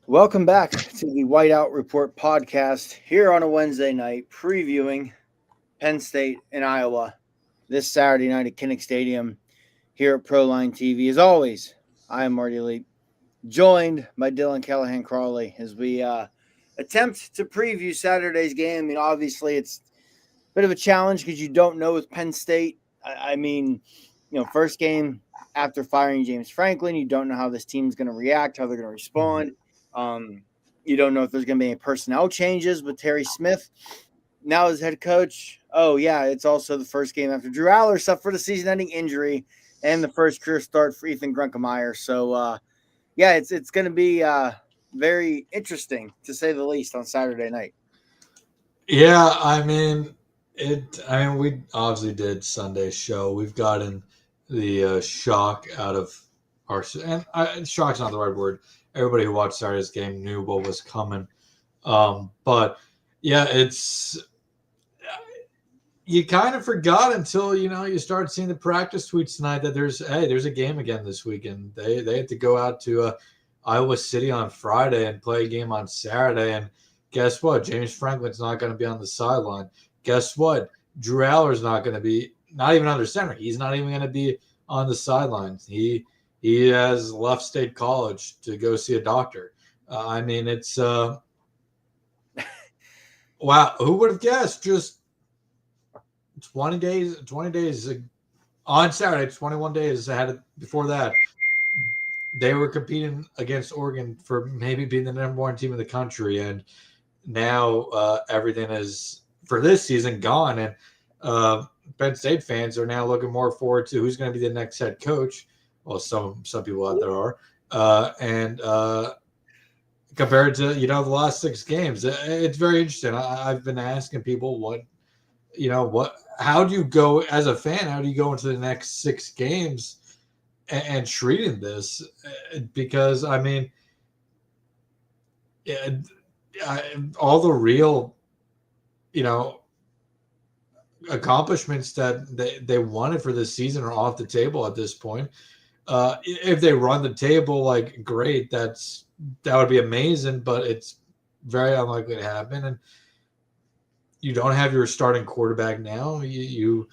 Welcome back to the Whiteout Report podcast here on a Wednesday night, previewing Penn State and Iowa this Saturday night at Kinnick Stadium here at Proline TV. As always, I am Marty Leap, joined by Dylan Callahan Crawley as we attempt to preview Saturday's game. I mean, obviously, it's a bit of a challenge because you don't know with Penn State. First game after firing James Franklin, you don't know how this team's going to react, how they're going to respond. You don't know if there's going to be any personnel changes with Terry Smith now as head coach. Oh, yeah, it's also the first game after Drew Aller suffered a season-ending injury and the first career start for Ethan Grunkemeyer. So, it's going to be very interesting, to say the least, on Saturday night. Yeah, we obviously did Sunday's show. We've gotten the shock out of our – and shock's not the right word. Everybody who watched Saturday's game knew what was coming. But, yeah, you kind of forgot until, you start seeing the practice tweets tonight that there's a game again this weekend. They have to go out to Iowa City on Friday and play a game on Saturday. And guess what? James Franklin's not going to be on the sideline. Guess what? Drew Aller's not going to be – not even under center. He's not even going to be on the sidelines. He has left State College to go see a doctor. It's wow. Who would have guessed? Just 20 days on Saturday, 21 days ahead before that, they were competing against Oregon for maybe being the number one team in the country. And now everything is, for this season, gone. And Penn State fans are now looking more forward to who's going to be the next head coach. Well, some people out there are, compared to the last 6 games, it's very interesting. I've been asking people how do you go as a fan? How do you go into the next 6 games and treating this? Because all the real, accomplishments that they wanted for this season are off the table at this point. If they run the table, great, that would be amazing, but it's very unlikely to happen. And you don't have your starting quarterback now. You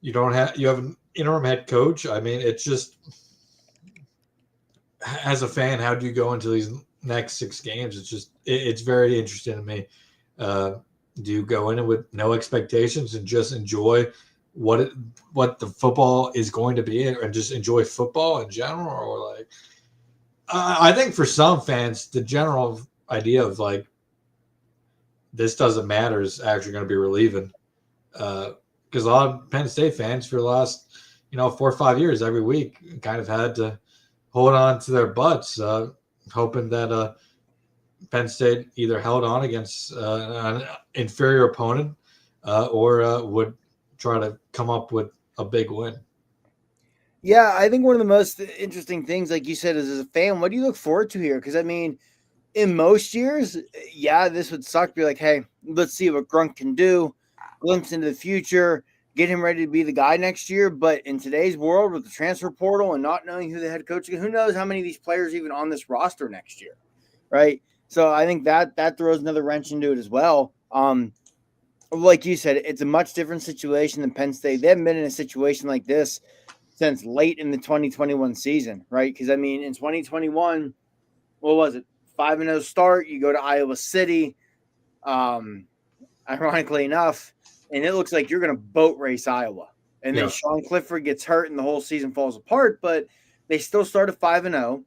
have an interim head coach. It's just, as a fan, how do you go into these next 6 games? It's very interesting to me. Do you go in it with no expectations and just enjoy what the football is going to be and just enjoy football in general? Or I think for some fans, the general idea of this doesn't matter is actually going to be relieving. Because a lot of Penn State fans for the last, 4 or 5 years, every week kind of had to hold on to their butts, hoping that Penn State either held on against an inferior opponent or would try to come up with a big win. Yeah, I think one of the most interesting things, like you said, is as a fan, what do you look forward to here? Because, in most years, this would suck. Be like, hey, let's see what Grunk can do, glimpse into the future, get him ready to be the guy next year. But in today's world with the transfer portal and not knowing who the head coach is, who knows how many of these players are even on this roster next year, right? So I think that throws another wrench into it as well. Like you said, it's a much different situation than Penn State. They haven't been in a situation like this since late in the 2021 season, right? Because, in 2021, what was it? 5-0 start. You go to Iowa City, ironically enough, and it looks like you're going to boat race Iowa. And then Sean Clifford gets hurt and the whole season falls apart, but they still started 5-0.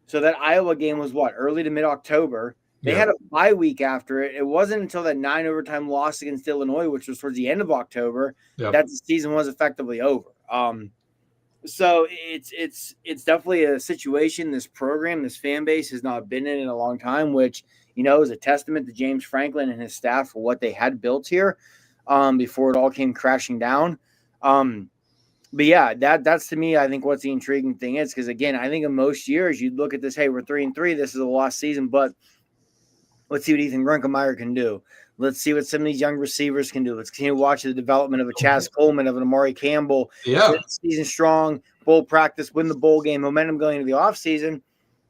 So that Iowa game was early to mid-October. They had a bye week after it. It wasn't until that 9 overtime loss against Illinois, which was towards the end of October, that the season was effectively over. So it's definitely a situation, this program, this fan base has not been in a long time, which, is a testament to James Franklin and his staff for what they had built here before it all came crashing down. But yeah, that's to me, I think what's the intriguing thing is, because again, I think in most years you'd look at this, hey, we're 3-3, this is a lost season, but let's see what Ethan Grunkemeyer can do. Let's see what some of these young receivers can do. Let's continue to watch the development of a Chaz Coleman, of an Amari Campbell. Yeah. Season strong, bowl practice, win the bowl game, momentum going into the offseason.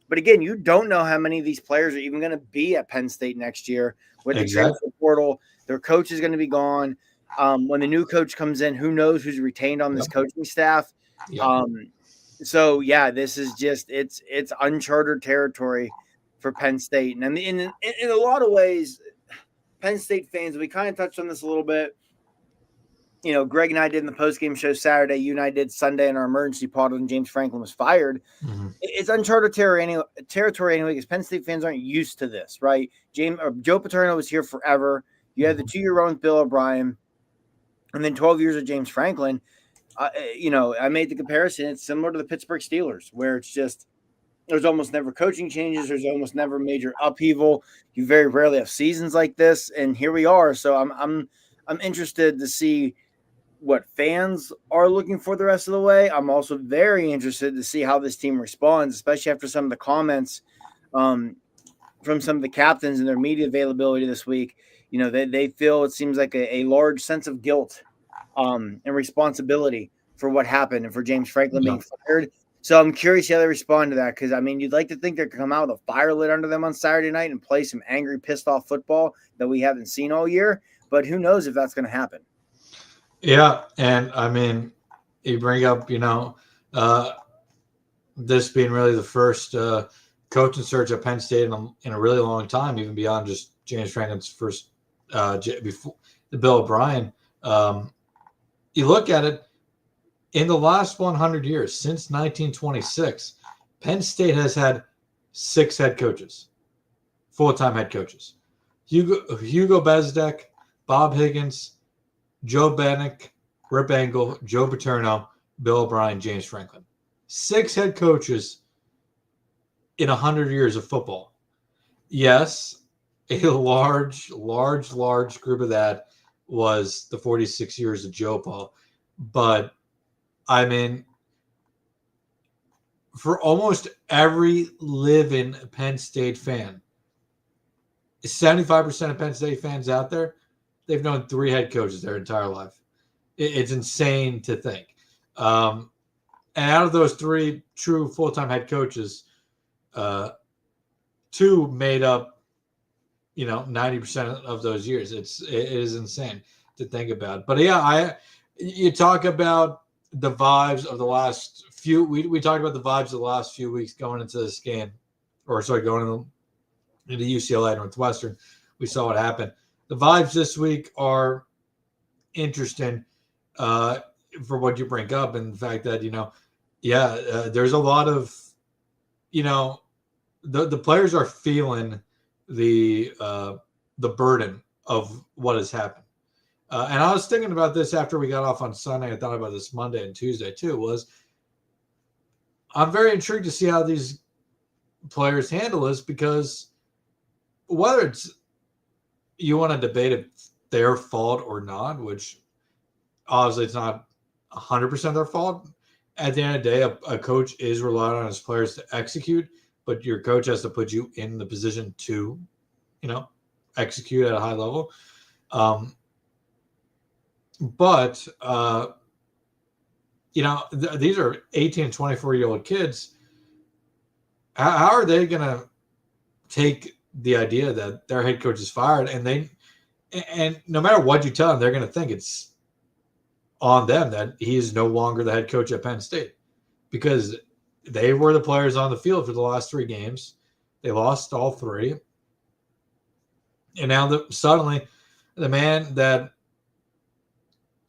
But again, you don't know how many of these players are even going to be at Penn State next year with the transfer portal. Their coach is going to be gone. When the new coach comes in, who knows who's retained on this coaching staff? So yeah, this is just it's uncharted territory for Penn State, and in a lot of ways, Penn State fans, we kind of touched on this a little bit. You know, Greg and I did in the postgame show Saturday. You and I did Sunday in our emergency pod when James Franklin was fired. Mm-hmm. It's uncharted territory anyway, because Penn State fans aren't used to this, right? Joe Paterno was here forever. You had the 2-year run with Bill O'Brien, and then 12 years of James Franklin. You know, I made the comparison. It's similar to the Pittsburgh Steelers, where it's just there's almost never coaching changes. There's almost never major upheaval. You very rarely have seasons like this, and here we are. So I'm interested to see what fans are looking for the rest of the way. I'm also very interested to see how this team responds, especially after some of the comments from some of the captains and their media availability this week. You know, they feel it seems like a large sense of guilt and responsibility for what happened and for James Franklin being fired. So I'm curious how they respond to that, because, I mean, you'd like to think they'd come out with a fire lit under them on Saturday night and play some angry, pissed-off football that we haven't seen all year. But who knows if that's going to happen. Yeah, and, I mean, you bring up, you know, this being really the first coaching search at Penn State in a really long time, even beyond just James Franklin's first before the Bill O'Brien. You look at it, in the last 100 years, since 1926, Penn State has had 6 head coaches, full-time head coaches. Hugo Bezdek, Bob Higgins, Joe Bannock, Rip Engel, Joe Paterno, Bill O'Brien, James Franklin. 6 head coaches in 100 years of football. Yes, a large group of that was the 46 years of Joe Paul. But, I mean, for almost every living Penn State fan, 75% of Penn State fans out there, they've known 3 head coaches their entire life. It's insane to think. And out of those 3 true full-time head coaches, 2 made up, you know, 90% of those years. It is insane to think about. But yeah, you talk about the vibes of the last few. We talked about the vibes of the last few weeks going into this game, going into UCLA Northwestern. We saw what happened. The vibes this week are interesting for what you bring up, and the fact that, you know, there's a lot of, you know, the players are feeling the burden of what has happened. And I was thinking about this after we got off on Sunday. I thought about this Monday and Tuesday too. I'm very intrigued to see how these players handle this, because whether it's you want to debate if their fault or not, which obviously it's not 100% their fault. At the end of the day, a coach is relying on his players to execute, but your coach has to put you in the position to, you know, execute at a high level. But you know, these are 18 and 24-year-old kids. How are they going to take the idea that their head coach is fired, and no matter what you tell them, they're going to think it's on them that he is no longer the head coach at Penn State, because they were the players on the field for the last 3 games. They lost all 3. And now suddenly the man that,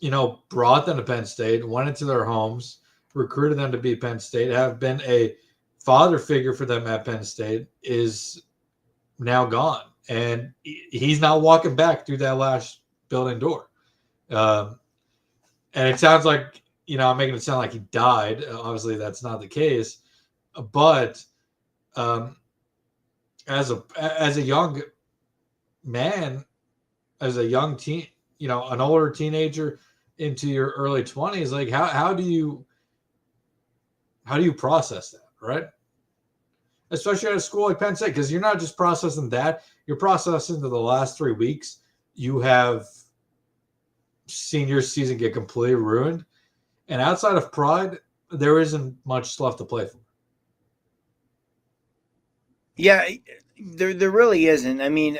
you know, brought them to Penn State, went into their homes, recruited them to be Penn State, have been a father figure for them at Penn State, is now gone. And he's not walking back through that last building door. And it sounds like, you know, I'm making it sound like he died. Obviously, that's not the case. But as a young man, as a young teen, you know, an older teenager into your early 20s, like how do you process that, right? Especially at a school like Penn State, because you're not just processing that, you're processing the last 3 weeks. You have seen your season get completely ruined. And outside of pride, there isn't much left to play for. Yeah, there really isn't. I mean,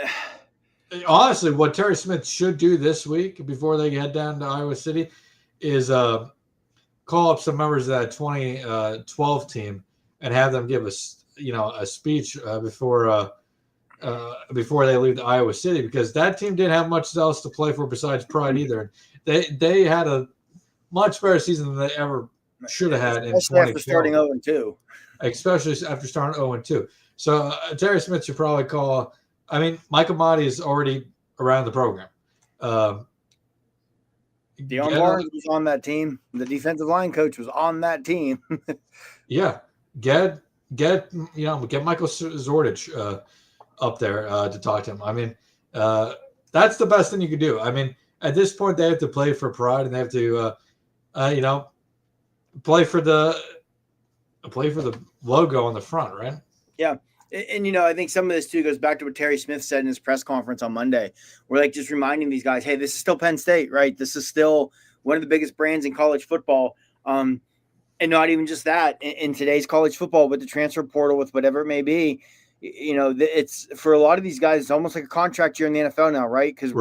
honestly, what Terry Smith should do this week before they head down to Iowa City is call up some members of that 2012 team and have them give us a speech before they leave to Iowa City, because that team didn't have much else to play for besides pride either. They had a much better season than they ever should have had in 2012. After starting 0-2. Especially after starting 0-2. So Terry Smith should probably call. I mean, Mike Amati is already around the program. Deion Barnes was on that team. The defensive line coach was on that team. Yeah, get Michael Zordich up there to talk to him. I mean, that's the best thing you could do. I mean, at this point, they have to play for pride, and they have to, play for the logo on the front, right? Yeah. And, I think some of this, too, goes back to what Terry Smith said in his press conference on Monday. We're like just reminding these guys, hey, this is still Penn State, right? This is still one of the biggest brands in college football. And not even just that, in today's college football with the transfer portal, with whatever it may be, it's for a lot of these guys, it's almost like a contract year in the NFL now, right? Because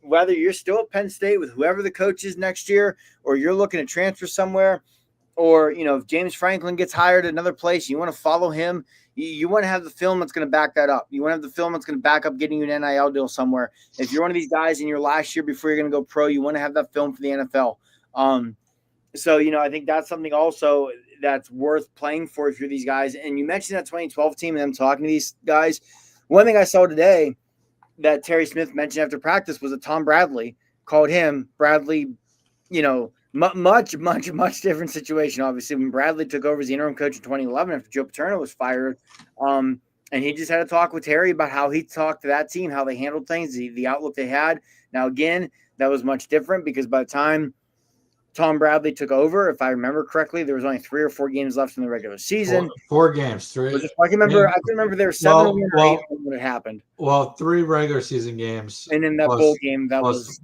whether you're still at Penn State with whoever the coach is next year, or you're looking to transfer somewhere, or, if James Franklin gets hired at another place, you want to follow him. You want to have the film that's going to back that up. You want to have the film that's going to back up getting you an NIL deal somewhere. If you're one of these guys in your last year before you're going to go pro, you want to have that film for the NFL. So, I think that's something also that's worth playing for if you're these guys. And you mentioned that 2012 team and them talking to these guys. One thing I saw today that Terry Smith mentioned after practice was that Tom Bradley called him. Bradley, much different situation, obviously, when Bradley took over as the interim coach in 2011 after Joe Paterno was fired. And he just had a talk with Terry about how he talked to that team, how they handled things, the outlook they had. Now, again, that was much different because by the time Tom Bradley took over, if I remember correctly, there was only 3 or 4 games left in the regular season. 4 games. 3. I can remember there were 7 or 8 when it happened. Well, 3 regular season games. And in that bowl game, that was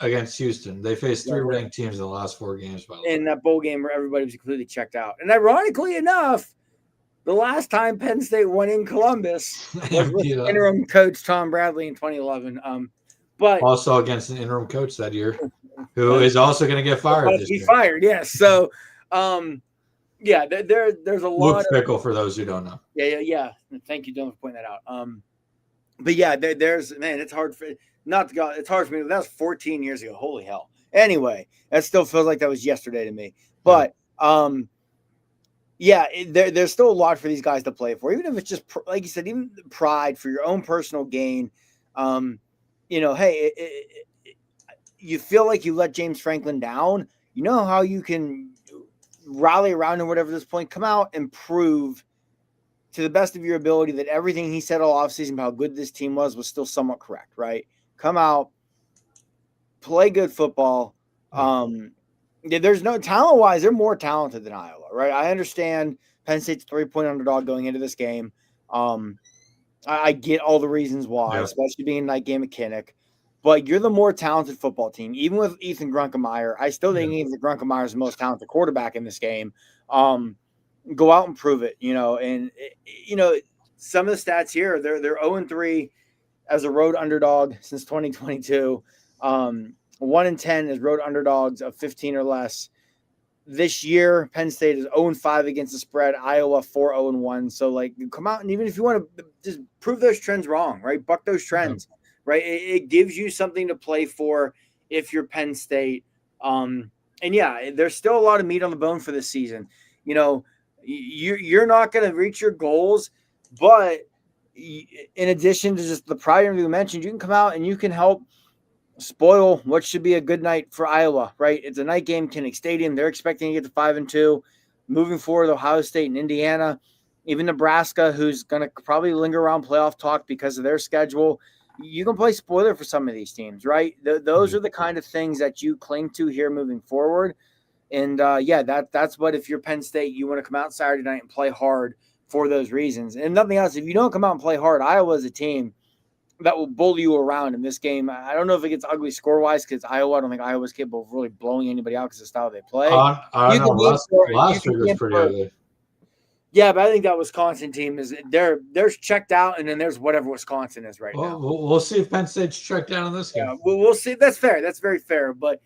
against Houston. They faced 3 ranked teams in the last 4 games, by the way. In that bowl game where everybody was completely checked out. And ironically enough, the last time Penn State won in Columbus was with interim coach Tom Bradley in 2011. But also against an interim coach that year, who is also going to get fired this year. Fired, yes. So, there's a lot. Luke Fickell, for those who don't know. Yeah. Thank you, Dylan, for pointing that out. But yeah, there's it's hard for it's hard for me. That was 14 years ago. Holy hell. Anyway, that still feels like that was yesterday to me. But there's still a lot for these guys to play for, even if it's just like you said, even pride for your own personal gain. Hey, you feel like you let James Franklin down. You know how you can rally around him, whatever this point, come out and prove to the best of your ability that everything he said all offseason about how good this team was still somewhat correct, right? Come out, play good football. There's no talent-wise, they're more talented than Iowa, right? I understand Penn State's 3-point underdog going into this game. I get all the reasons why, especially being a night game at Kinnick. But you're the more talented football team. Even with Ethan Grunkemeyer, I still think Ethan Grunkemeyer is the most talented quarterback in this game. Go out and prove it, And some of the stats here, they're 0-3 as a road underdog since 2022. 1-10 as road underdogs of 15 or less. This year, Penn State is 0-5 against the spread. Iowa 4-0-1. So, come out and even if you want to just prove those trends wrong, right? Buck those trends, right? It gives you something to play for if you're Penn State. There's still a lot of meat on the bone for this season. You're not going to reach your goals, but in addition to just the prior you mentioned, you can come out and you can help spoil what should be a good night for Iowa, right? It's a night game, Kinnick Stadium. They're expecting to get to 5-2. Moving forward, Ohio State and Indiana, even Nebraska, who's going to probably linger around playoff talk because of their schedule. You can play spoiler for some of these teams, right? Those are the kind of things that you cling to here moving forward. And that's what, if you're Penn State, you want to come out Saturday night and play hard for those reasons. And nothing else, if you don't come out and play hard, Iowa is a team that will bully you around in this game. I don't know if it gets ugly score-wise because I don't think Iowa's capable of really blowing anybody out because of the style they play. Last week was pretty ugly. Yeah, but I think that Wisconsin team there's checked out, and then there's whatever Wisconsin is right now. Well, we'll see if Penn State's checked out in this game. Yeah, we'll see. That's fair. That's very fair. But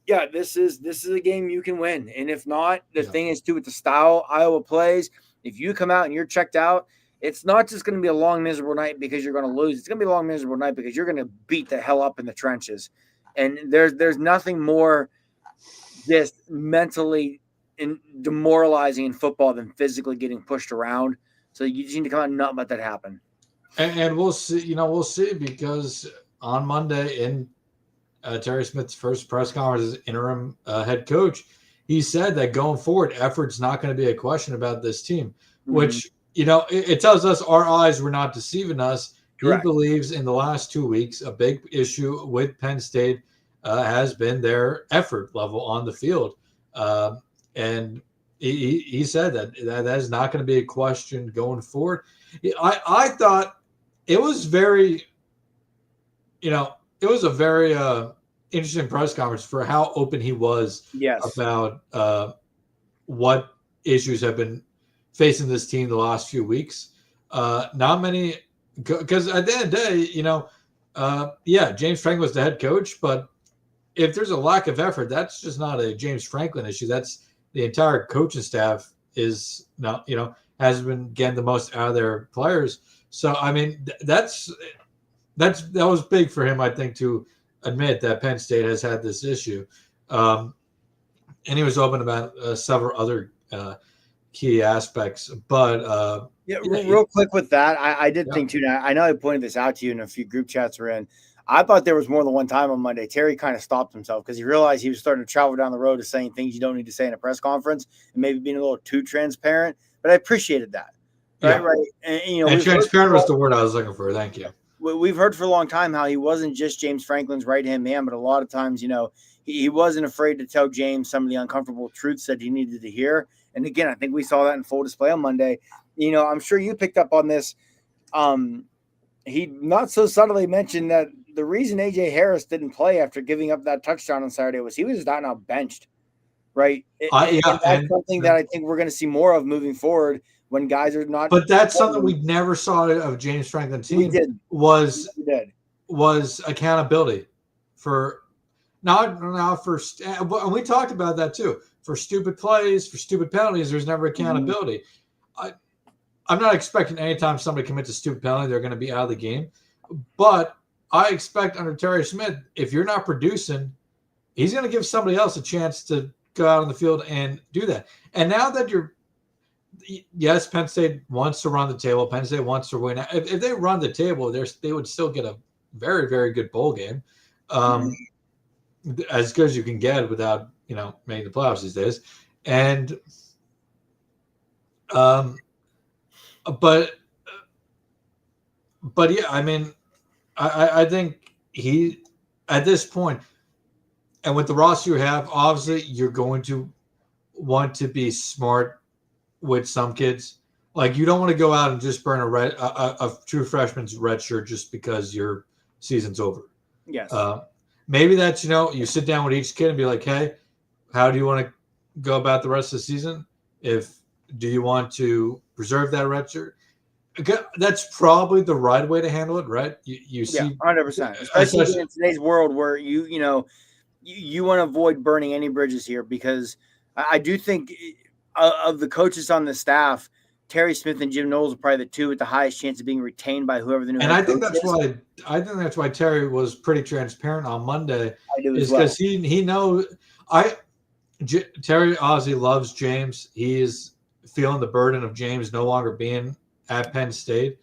yeah, this is a game you can win, and if not, the thing is too with the style Iowa plays. If you come out and you're checked out, it's not just going to be a long miserable night because you're going to lose. It's going to be a long miserable night because you're going to beat the hell up in the trenches, and there's nothing more just mentally demoralizing in football than physically getting pushed around. So you just need to come out and not let that happen. And we'll see. We'll see because on Monday in Terry Smith's first press conference as interim head coach, he said that going forward, effort's not going to be a question about this team, which, it tells us our eyes were not deceiving us. Correct. He believes in the last 2 weeks, a big issue with Penn State has been their effort level on the field. And he said that is not going to be a question going forward. I thought it was very, it was a very interesting press conference for how open he was about what issues have been facing this team the last few weeks. Not many, because at the end of the day, James Franklin was the head coach, but if there's a lack of effort, that's just not a James Franklin issue. That's the entire coaching staff is now, has been getting the most out of their players. So, I mean, that was big for him, I think, to admit that Penn State has had this issue. And he was open about several other key aspects. But real quick with that, I did think too. I know I pointed this out to you in a few group chats we're in. I thought there was more than one time on Monday Terry kind of stopped himself because he realized he was starting to travel down the road to saying things you don't need to say in a press conference and maybe being a little too transparent. But I appreciated that. Right. And transparent was the word I was looking for. Thank you. We've heard for a long time how he wasn't just James Franklin's right-hand man, but a lot of times, he wasn't afraid to tell James some of the uncomfortable truths that he needed to hear. And again, I think we saw that in full display on Monday. I'm sure you picked up on this. He not so subtly mentioned that the reason A.J. Harris didn't play after giving up that touchdown on Saturday was he was just out now benched, right? That's something that I think we're going to see more of moving forward when guys are not. But that's something we never saw of James Franklin's team was accountability for and we talked about that too. For stupid plays, for stupid penalties, there's never accountability. I'm not expecting anytime somebody commits a stupid penalty, they're going to be out of the game. But I expect under Terry Smith, if you're not producing, he's going to give somebody else a chance to go out on the field and do that. And now that yes, Penn State wants to run the table. Penn State wants to win. If they run the table, they would still get a very, very good bowl game, as good as you can get without making the playoffs these days. And but yeah, I mean, I think he at this point, and with the roster you have, obviously you're going to want to be smart with some kids. Like you don't want to go out and just burn a true freshman's red shirt just because your season's over. Yes. Maybe that's you sit down with each kid and be like, hey, how do you want to go about the rest of the season? Do you want to preserve that red shirt? That's probably the right way to handle it, right? You see, 100%. Especially in today's world where you want to avoid burning any bridges here, because I do think of the coaches on the staff, Terry Smith and Jim Knowles are probably the two with the highest chance of being retained by whoever the new. And I think that's why Terry was pretty transparent on Monday. I do is because he knows Terry obviously loves James. He is feeling the burden of James no longer being at Penn State.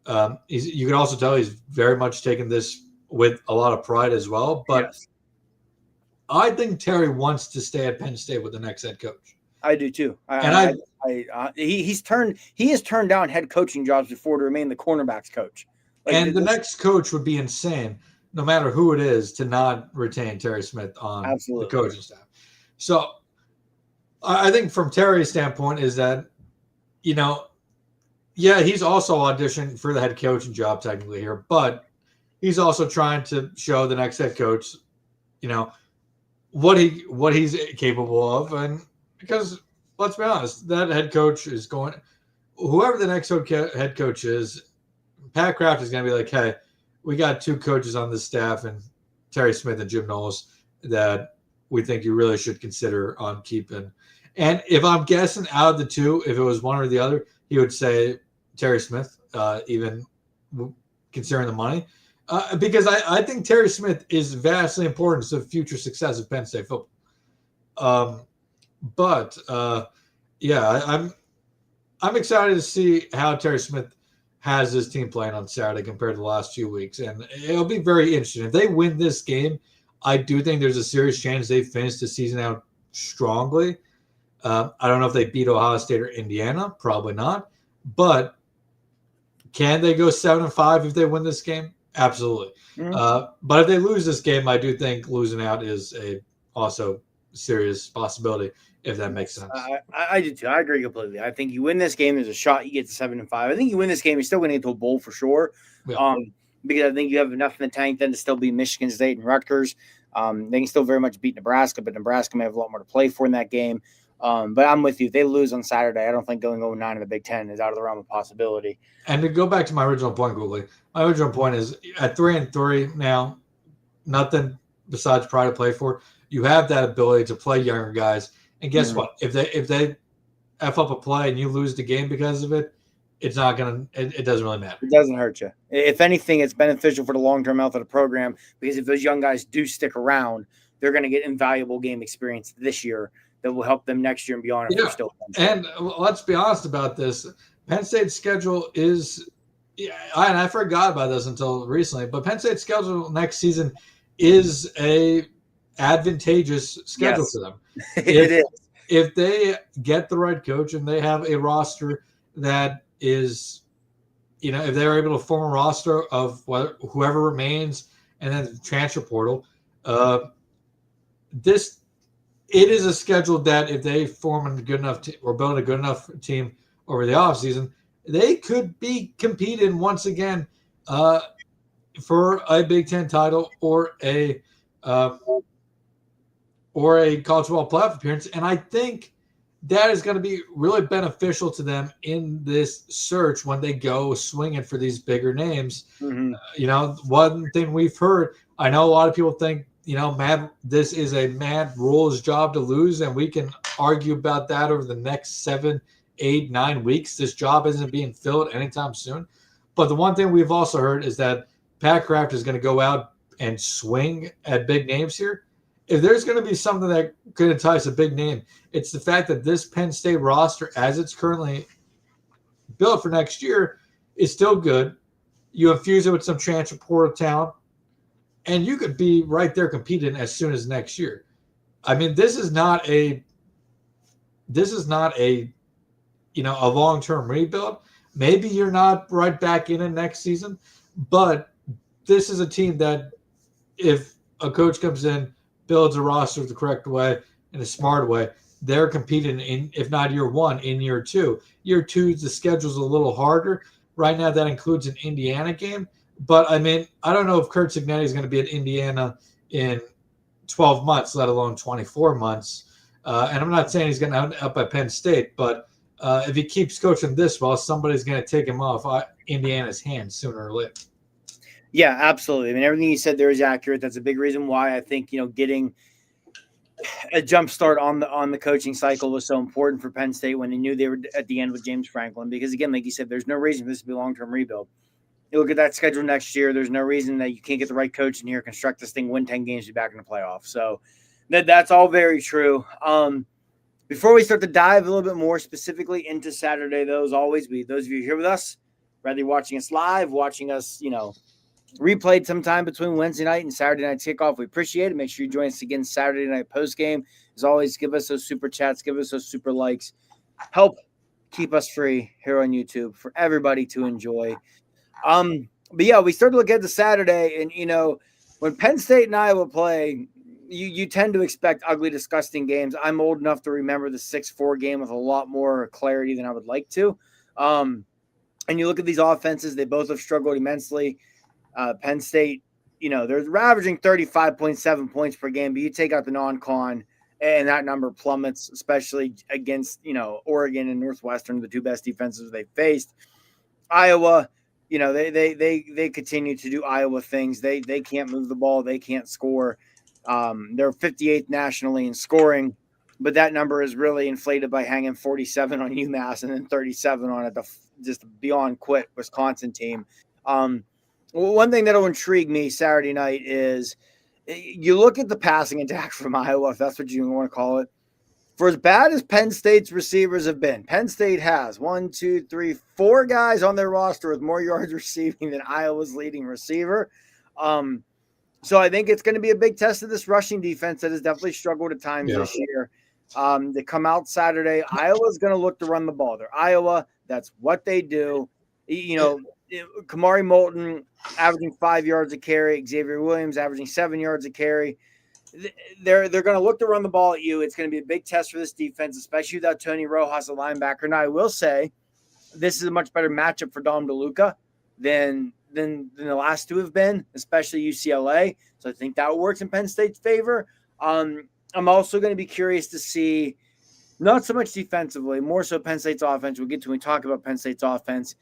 You can also tell he's very much taken this with a lot of pride as well. But yes. I think Terry wants to stay at Penn State with the next head coach. I do too. He has turned down head coaching jobs before to remain the cornerbacks coach. The next coach would be insane, no matter who it is, to not retain Terry Smith on the coaching staff. So I think from Terry's standpoint is that, he's also auditioned for the head coaching job technically here, but he's also trying to show the next head coach, what he's capable of. And because let's be honest, that head coach is going. Whoever the next head coach is, Pat Kraft is going to be like, hey, we got 2 coaches on this staff, and Terry Smith and Jim Knowles, that we think you really should consider on keeping. And if I'm guessing out of the 2, if it was one or the other, he would say Terry Smith, even considering the money. Because I think Terry Smith is vastly important to the future success of Penn State football. I'm excited to see how Terry Smith has his team playing on Saturday compared to the last few weeks, and it'll be very interesting. If they win this game, I do think there's a serious chance they finish the season out strongly. I don't know if they beat Ohio State or Indiana, probably not, but can they go 7-5 if they win this game? Absolutely. Mm-hmm. But if they lose this game, I do think losing out is a also serious possibility, if that makes sense. I do too. I agree completely. I think you win this game, there's a shot you get to 7-5. I think you win this game, you're still going to get to a bowl for sure. Yeah. Because I think you have enough in the tank then to still beat Michigan State and Rutgers. They can still very much beat Nebraska, but Nebraska may have a lot more to play for in that game. But I'm with you. If they lose on Saturday, I don't think going 0-9 in the Big Ten is out of the realm of possibility. And to go back to my original point, quickly, my original point is at 3-3 now, nothing besides pride to play for. You have that ability to play younger guys. And guess what? If they F up a play and you lose the game because of it, it's not going to – it doesn't really matter. It doesn't hurt you. If anything, it's beneficial for the long-term health of the program, because if those young guys do stick around, they're going to get invaluable game experience this year that will help them next year and beyond if they're still playing. And let's be honest about this. Penn State's schedule is – and I forgot about this until recently, but Penn State's schedule next season is a advantageous schedule for them. It is. If they get the right coach and they have a roster that is, if they're able to form a roster of whoever remains and then the transfer portal, it is a schedule that if they form a good enough or build a good enough team over the offseason, they could be competing once again for a Big Ten title or a college football playoff appearance. And I think that is going to be really beneficial to them in this search when they go swinging for these bigger names. Mm-hmm. One thing we've heard, I know a lot of people think, this is a Matt Rhule's job to lose, and we can argue about that over the next 7, 8, 9 weeks. This job isn't being filled anytime soon. But the one thing we've also heard is that Pat Kraft is going to go out and swing at big names here. If there's going to be something that could entice a big name, it's the fact that this Penn State roster, as it's currently built for next year, is still good. You infuse it with some transfer portal talent, and you could be right there competing as soon as next year. I mean, this is not a long-term rebuild. Maybe you're not right back in it next season, but this is a team that if a coach comes in, builds a roster the correct way, in a smart way, they're competing in, if not year 1, in year 2. Year 2, the schedule's a little harder. Right now, that includes an Indiana game. But, I mean, I don't know if Curt Cignetti is going to be at Indiana in 12 months, let alone 24 months. And I'm not saying he's going to end up at Penn State, but if he keeps coaching this well, somebody's going to take him off Indiana's hands sooner or later. Yeah, absolutely. I mean, everything you said there is accurate. That's a big reason why I think, getting a jump start on the coaching cycle was so important for Penn State when they knew they were at the end with James Franklin. Because, again, like you said, there's no reason for this to be a long-term rebuild. You look at that schedule next year, there's no reason that you can't get the right coach in here, construct this thing, win 10 games, be back in the playoffs. So that's all very true. Before we start to dive a little bit more specifically into Saturday, though, as always, those of you here with us, whether you're watching us live, watching us, replayed sometime between Wednesday night and Saturday night kickoff, we appreciate it. Make sure you join us again Saturday night post game. As always, give us those super chats, give us those super likes. Help keep us free here on YouTube for everybody to enjoy. But yeah, we started to look at the Saturday, and when Penn State and Iowa play, you tend to expect ugly, disgusting games. I'm old enough to remember the 6-4 game with a lot more clarity than I would like to. And you look at these offenses; they both have struggled immensely. Penn State, they're averaging 35.7 points per game, but you take out the non-con, and that number plummets, especially against, Oregon and Northwestern, the two best defenses they faced. Iowa, they continue to do Iowa things. They can't move the ball. They can't score. They're 58th nationally in scoring, but that number is really inflated by hanging 47 on UMass and then 37 on a just beyond quit Wisconsin team. One thing that'll intrigue me Saturday night is you look at the passing attack from Iowa, if that's what you want to call it. For as bad as Penn State's receivers have been, Penn State has 4 guys on their roster with more yards receiving than Iowa's leading receiver. So I think it's going to be a big test of this rushing defense that has definitely struggled at times this year. They come out Saturday. Iowa's going to look to run the ball. They're Iowa. That's what they do. Kamari Moulton averaging 5 yards a carry. Xavier Williams averaging 7 yards a carry. They're going to look to run the ball at you. It's going to be a big test for this defense, especially without Tony Rojas, a linebacker. Now, I will say this is a much better matchup for Dom DeLuca than the last two have been, especially UCLA. So I think that works in Penn State's favor. I'm also going to be curious to see, not so much defensively, more so Penn State's offense. We'll get to when we talk about Penn State's offense.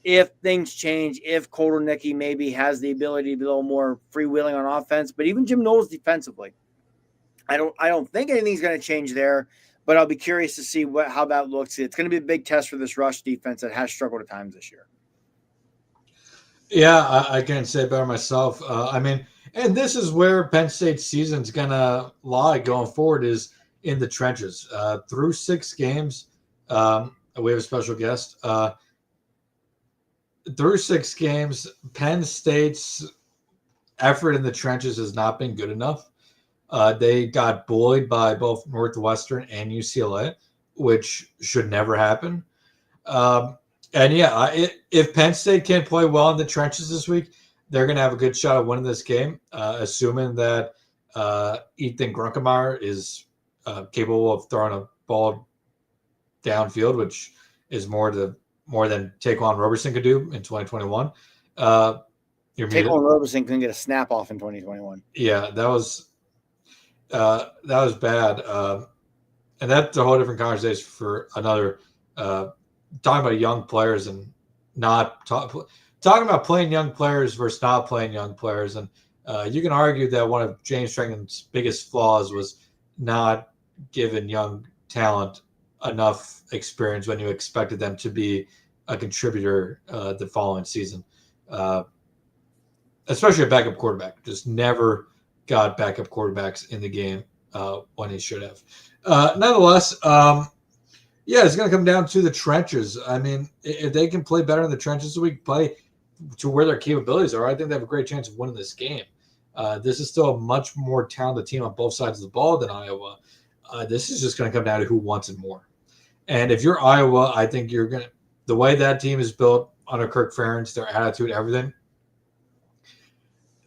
If things change, if Kotelnicki maybe has the ability to be a little more freewheeling on offense, but even Jim Knowles defensively, I don't think anything's going to change there. But I'll be curious to see how that looks. It's going to be a big test for this rush defense that has struggled at times this year. Yeah, I can't say it better myself. And this is where Penn State's season's going to lie going forward, is in the trenches. Through 6 games, we have a special guest. Through 6 games, Penn State's effort in the trenches has not been good enough. They got bullied by both Northwestern and UCLA, which should never happen. If Penn State can't play well in the trenches this week, they're going to have a good shot at winning this game, assuming that Ethan Grunkemeyer is capable of throwing a ball downfield, which is more than Taquan Roberson could do in 2021. Taquan Roberson couldn't get a snap off in 2021. Yeah, that was bad. And that's a whole different conversation for another. Talking about young players and not talking about playing young players versus not playing young players. And you can argue that one of James Franklin's biggest flaws was not giving young talent enough experience when you expected them to be a contributor the following season. Especially a backup quarterback. Just never got backup quarterbacks in the game when he should have. Nonetheless, it's going to come down to the trenches. I mean, if they can play better in the trenches, we play to where their capabilities are. I think they have a great chance of winning this game. This is still a much more talented team on both sides of the ball than Iowa. This is just going to come down to who wants it more. And if you're Iowa, I think you're going to – the way that team is built under Kirk Ferentz, their attitude, everything,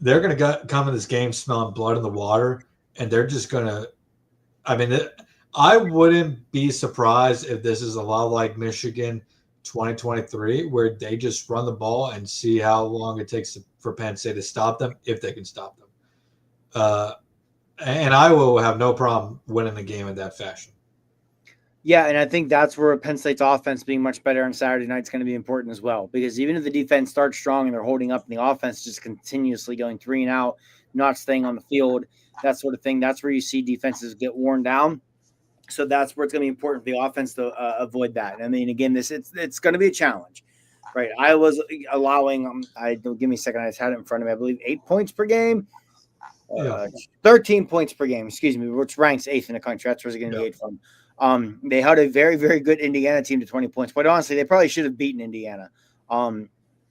they're going to come in this game smelling blood in the water, and they're just going to – I wouldn't be surprised if this is a lot like Michigan 2023, where they just run the ball and see how long it takes for Penn State to stop them, if they can stop them. And Iowa will have no problem winning the game in that fashion. Yeah, and I think that's where Penn State's offense being much better on Saturday night is going to be important as well, because even if the defense starts strong and they're holding up and the offense just continuously going 3 and out, not staying on the field, that sort of thing, that's where you see defenses get worn down. So that's where it's going to be important for the offense to avoid that. I mean, again, it's going to be a challenge, right? Iowa's allowing give me a second, I just had it in front of me, I believe 8 points per game. 13 points per game, excuse me, which ranks 8th in the country. That's where it's going to be 8 from. They held a very, very good Indiana team to 20 points. But honestly, they probably should have beaten Indiana.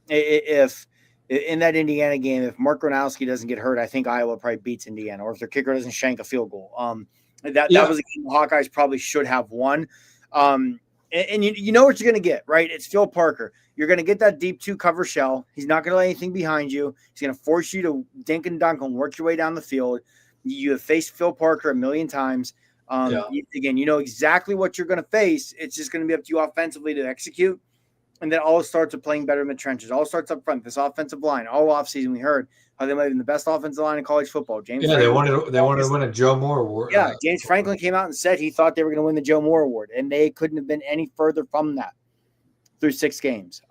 If in that Indiana game, if Mark Gronowski doesn't get hurt, I think Iowa probably beats Indiana, or if their kicker doesn't shank a field goal. That was a game the Hawkeyes probably should have won. And you know what you're going to get, right? It's Phil Parker. You're going to get that deep 2 cover shell. He's not going to let anything behind you. He's going to force you to dink and dunk and work your way down the field. You have faced Phil Parker a million times. Again, you know exactly what you're going to face. It's just going to be up to you offensively to execute. And then all starts are playing better in the trenches. All starts up front. This offensive line, all offseason, we heard how they might have been the best offensive line in college football. They wanted to win a Joe Moore award. Yeah, James Franklin came out and said he thought they were going to win the Joe Moore award, and they couldn't have been any further from that through 6 games.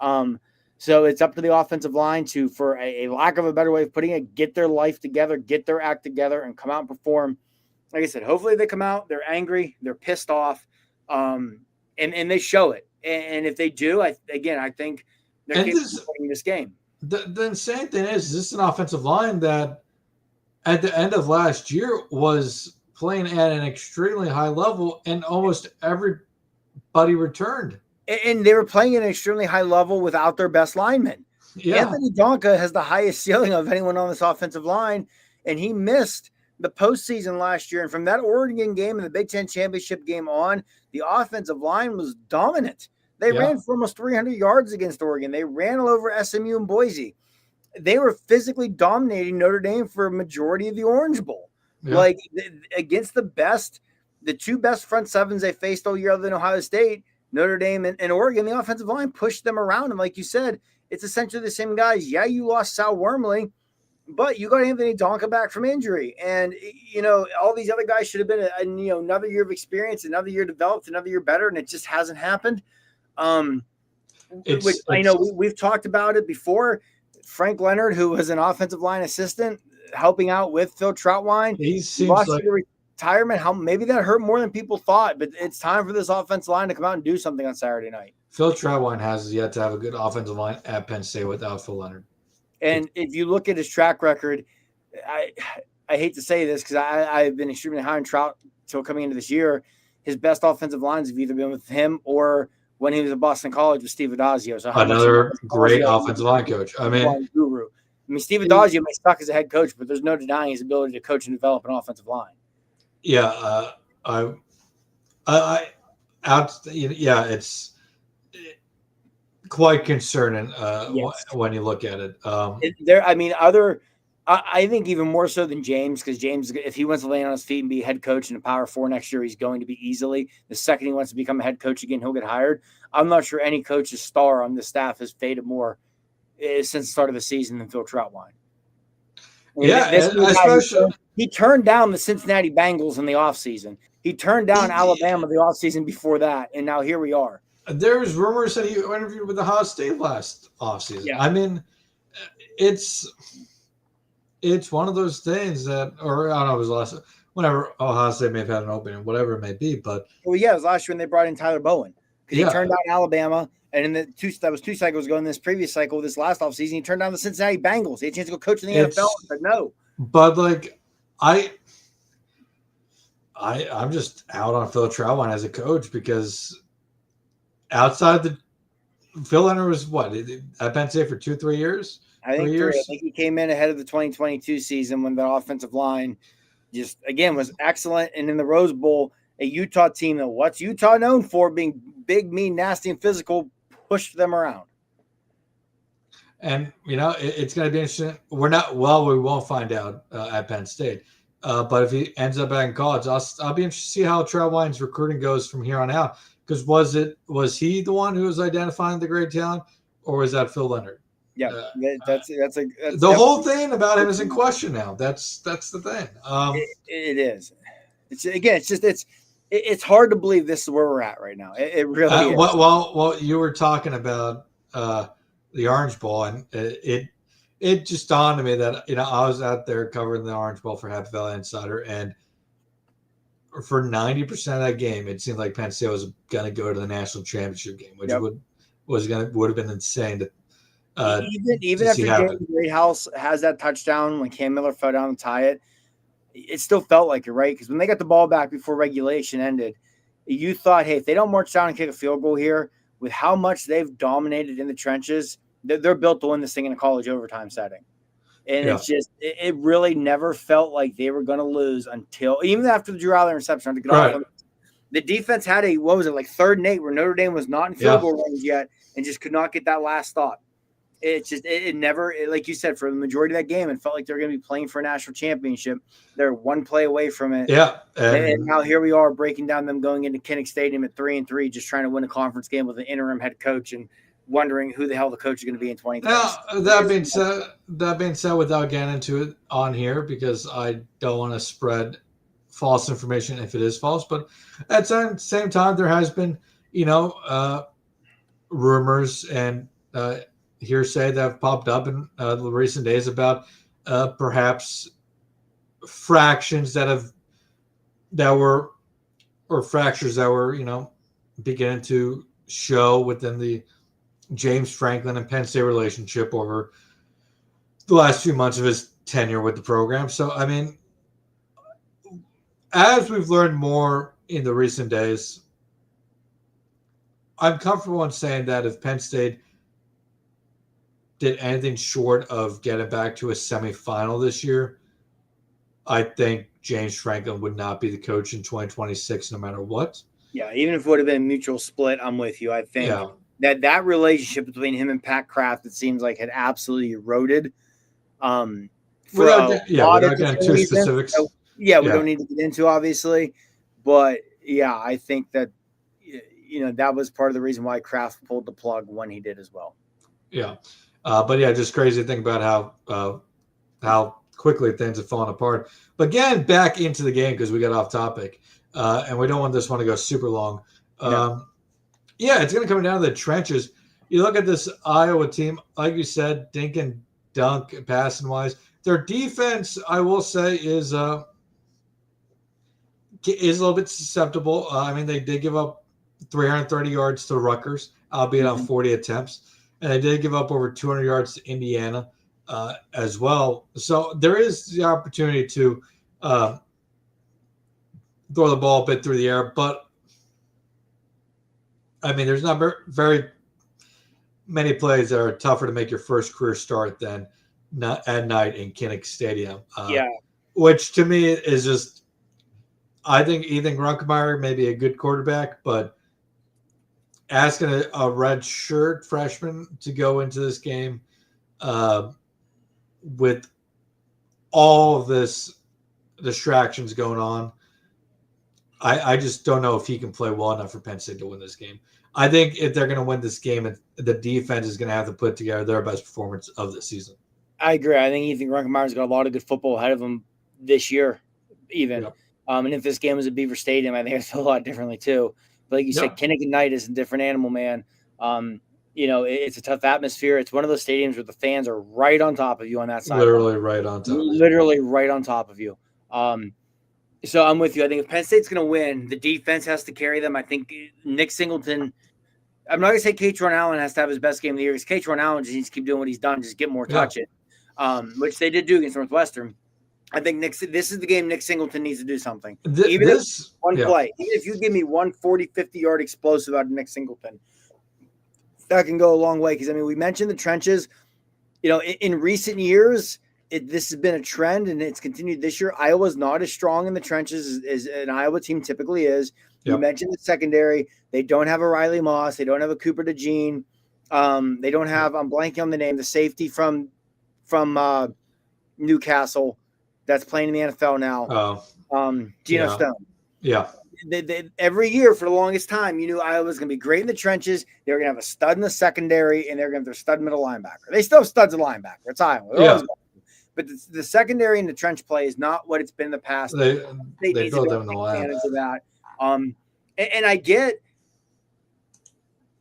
So it's up to the offensive line to, for a lack of a better way of putting it, get their life together, get their act together, and come out and perform. Like I said, hopefully they come out, they're angry, they're pissed off, and they show it. And if they do, I think they're capable of winning this game. The insane thing is this is an offensive line that at the end of last year was playing at an extremely high level, and almost everybody returned. And they were playing at an extremely high level without their best linemen. Yeah. Anthony Donka has the highest ceiling of anyone on this offensive line, and he missed the postseason last year. And from that Oregon game and the Big Ten championship game on, the offensive line was dominant. They ran for almost 300 yards against Oregon. They ran all over SMU and Boise. They were physically dominating Notre Dame for a majority of the Orange Bowl. Yeah. Like against the 2 best front sevens they faced all year other than Ohio State, Notre Dame and Oregon, the offensive line pushed them around. And like you said, it's essentially the same guys. Yeah, you lost Sal Wormley, but you got Anthony Donka back from injury. And, all these other guys should have been another year of experience, another year developed, another year better, and it just hasn't happened. I know we've talked about it before. Frank Leonard, who was an offensive line assistant helping out with Phil Troutwine, he seems like retirement. How maybe that hurt more than people thought, but it's time for this offensive line to come out and do something on Saturday night. Phil Troutwine has yet to have a good offensive line at Penn State without Phil Leonard. And if you look at his track record, I hate to say this because I've been extremely high on Trout till coming into this year. His best offensive lines have either been with him or when he was at Boston College with Steve Adazio. So another great offensive line coach. Guru. Steve Adazio may suck as a head coach, but there's no denying his ability to coach and develop an offensive line. Yeah, it's quite concerning when you look at it. I think even more so than James, because James, if he wants to land on his feet and be head coach in a Power 4 next year, he's going to be easily. The second he wants to become a head coach again, he'll get hired. I'm not sure any coach's star on the staff has faded more since the start of the season than Phil Troutwine. Especially he turned down the Cincinnati Bengals in the offseason. He turned down Alabama the offseason before that, and now here we are. There was rumors that he interviewed with Ohio State last offseason. Yeah. It's one of those things that, or I don't know, it was last, whenever Ohio State may have had an opening, whatever it may be. But it was last year when they brought in Tyler Bowen. Because he turned down Alabama, and that was 2 cycles ago. In this previous cycle, this last offseason, he turned down the Cincinnati Bengals. He had a chance to go coach in the NFL, but no. But I'm just out on Phil Troutwine as a coach because outside Phil Leonard was at Penn State for 2-3 years. I think 3 years. I think he came in ahead of the 2022 season when the offensive line just again was excellent, and in the Rose Bowl, a Utah team that what's Utah known for being big, mean, nasty, and physical, pushed them around. And it's going to be interesting. We won't find out at Penn State. But if he ends up back in college, I'll be interested to see how Troutwine's recruiting goes from here on out. Because was he the one who was identifying the great talent, or was that Phil Leonard? Yeah, that's the whole thing about him is in question now. That's the thing. It is. It's hard to believe this is where we're at right now. It really is. Well, you were talking about the Orange Bowl, and it just dawned on me that I was out there covering the Orange Bowl for Happy Valley Insider, and for 90% of that game, it seemed like Penn State was going to go to the national championship game, which would have been insane to. Even after James Greathouse has that touchdown when Cam Miller fell down to tie it, it still felt like it, right? Because when they got the ball back before regulation ended, you thought, hey, if they don't march down and kick a field goal here, with how much they've dominated in the trenches, they're built to win this thing in a college overtime setting. And it's just, it really never felt like they were going to lose until, even after the Drew Allen interception, to get off the defense had a, 3rd and 8 where Notre Dame was not in field goal range yet and just could not get that last stop. It's just, it never, like you said, for the majority of that game, it felt like they're going to be playing for a national championship. They're one play away from it. Yeah. And now here we are breaking down them going into Kinnick Stadium at 3-3, just trying to win a conference game with an interim head coach. And wondering who the hell the coach is going to be in 2020. Now, that being said, without getting into it on here, because I don't want to spread false information if it is false, but at the same time, there has been, rumors and hearsay that have popped up in the recent days about perhaps fractures that were beginning to show within the James Franklin and Penn State relationship over the last few months of his tenure with the program. So, I mean, as we've learned more in the recent days, I'm comfortable in saying that if Penn State did anything short of getting back to a semifinal this year, I think James Franklin would not be the coach in 2026 no matter what. Yeah, even if it would have been a mutual split, I'm with you. I think that relationship between him and Pat Kraft, it seems like, had absolutely eroded. Without getting too specifics. So, we don't need to get into, obviously. But, I think that, that was part of the reason why Kraft pulled the plug when he did as well. Yeah. Just crazy to think about how quickly things have fallen apart. But getting back into the game, because we got off topic, and we don't want this one to go super long. It's going to come down to the trenches. You look at this Iowa team, like you said, dink and dunk passing wise. Their defense, I will say, is a little bit susceptible. They did give up 330 yards to Rutgers, albeit on 40 attempts. And they did give up over 200 yards to Indiana as well. So there is the opportunity to throw the ball a bit through the air. But, there's not very many plays that are tougher to make your first career start than at night in Kinnick Stadium. Which to me is just, I think Ethan Grunkemeyer may be a good quarterback, but asking a red shirt freshman to go into this game with all of this distractions going on, I just don't know if he can play well enough for Penn State to win this game. I think if they're going to win this game, the defense is going to have to put together their best performance of the season. I agree. I think Ethan Grunkemeier's got a lot of good football ahead of him this year, even. Yep. And if this game was at Beaver Stadium, I think it's a lot differently too. But like you said, Kinnick at night is a different animal, man. It's a tough atmosphere. It's one of those stadiums where the fans are right on top of you on that side. Literally right on top. Literally right on top of you. So I'm with you. I think if Penn State's going to win, the defense has to carry them. I think Nick Singleton – I'm not going to say Katron Allen has to have his best game of the year because Katron Allen just needs to keep doing what he's done, just get more touches, which they did do against Northwestern. I think this is the game Nick Singleton needs to do something. Play. Even if you give me 1 40, 50-yard explosive out of Nick Singleton, that can go a long way because, we mentioned the trenches. In recent years, this has been a trend, and it's continued this year. Iowa's not as strong in the trenches as an Iowa team typically is. Yep. You mentioned the secondary. They don't have a Riley Moss. They don't have a Cooper DeJean. They don't have – I'm blanking on the name – the safety from Newcastle that's playing in the NFL now. Geno Stone. Yeah. They, every year for the longest time, you knew Iowa was going to be great in the trenches. They were going to have a stud in the secondary, and they're going to have their stud middle linebacker. They still have studs at linebacker. It's Iowa. But the secondary and the trench play is not what it's been in the past. They built them in the lab. Advantage of that. And I get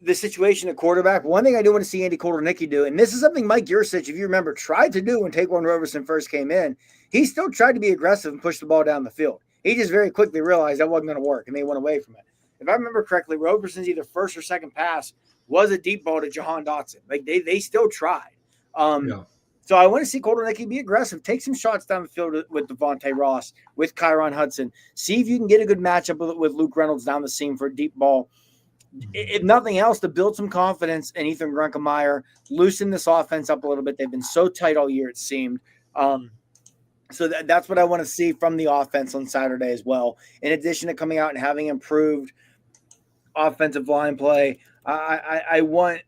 the situation at quarterback. One thing I do want to see Andy Kotelnicki do, and this is something Mike Yursich, if you remember, tried to do when Taquan Roberson first came in. He still tried to be aggressive and push the ball down the field. He just very quickly realized that wasn't going to work, and they went away from it. If I remember correctly, Roberson's either first or second pass was a deep ball to Jahan Dotson. Like they still tried. So I want to see Kotelnicki be aggressive, take some shots down the field with Devontae Ross, with Kyron Hudson. See if you can get a good matchup with Luke Reynolds down the seam for a deep ball. If nothing else, to build some confidence in Ethan Grunkemeyer, loosen this offense up a little bit. They've been so tight all year, it seemed. So that's what I want to see from the offense on Saturday as well. In addition to coming out and having improved offensive line play, I want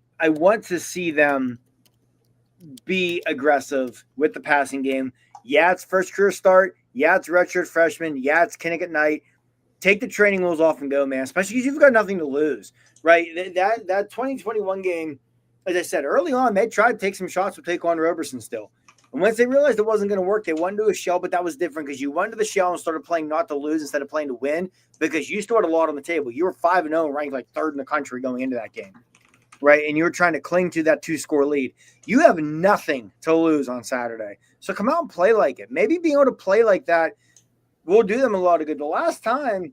to see them be aggressive with the passing game. Yeah, it's first career start. Yeah, it's redshirt freshman. Yeah, it's Kinnick at night. Take the training wheels off and go, man, especially because you've got nothing to lose, right? That 2021 game, as I said early on, they tried to take some shots with Taquan Roberson still. And once they realized it wasn't going to work, they went into a shell, but that was different because you went to the shell and started playing not to lose instead of playing to win because you still had a lot on the table. You were 5-0, ranked like third in the country going into that game, right? And you were trying to cling to that 2-score lead. You have nothing to lose on Saturday. So come out and play like it. Maybe being able to play like that will do them a lot of good. The last time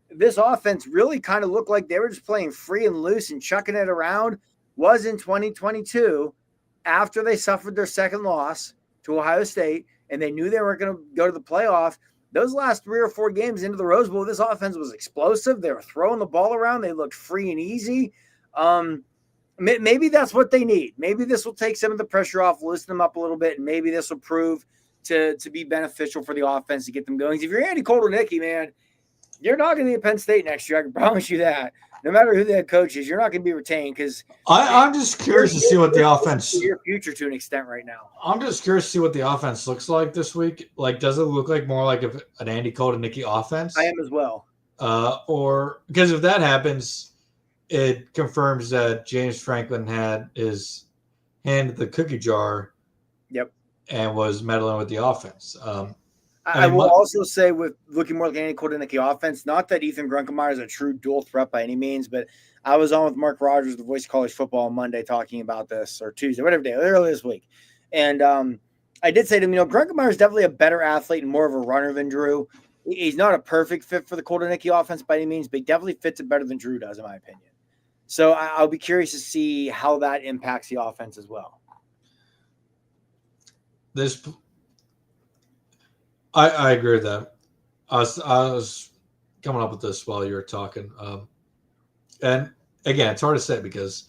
this offense really kind of looked like they were just playing free and loose and chucking it around was in 2022 after they suffered their second loss to Ohio State and they knew they weren't going to go to the playoff. Those last 3 or 4 games into the Rose Bowl, this offense was explosive. They were throwing the ball around. They looked free and easy. Maybe that's what they need. Maybe this will take some of the pressure off, loosen them up a little bit, and maybe this will prove to be beneficial for the offense to get them going. If you're Andy Kotelnicki, man, you're not going to be at Penn State next year. I can promise you that. No matter who the head coach is, you're not going to be retained because I'm just curious to see what the offense your future to an extent right now. I'm just curious to see what the offense looks like this week. Like, does it look like more like an Andy Kotelnicki offense? I am as well. Or because if that happens, it confirms that James Franklin had his hand in the cookie jar. Yep. And was meddling with the offense. I will also say, with looking more like Andy Kotelnicki offense, not that Ethan Grunkemeyer is a true dual threat by any means, but I was on with Mark Rogers, the voice of college football, on Monday talking about this, or Tuesday, whatever day, earlier this week. And I did say to him, Grunkemeyer is definitely a better athlete and more of a runner than Drew. He's not a perfect fit for the Kotelnicki offense by any means, but he definitely fits it better than Drew does, in my opinion. So I'll be curious to see how that impacts the offense as well. I agree with that. I was coming up with this while you were talking. And again, it's hard to say because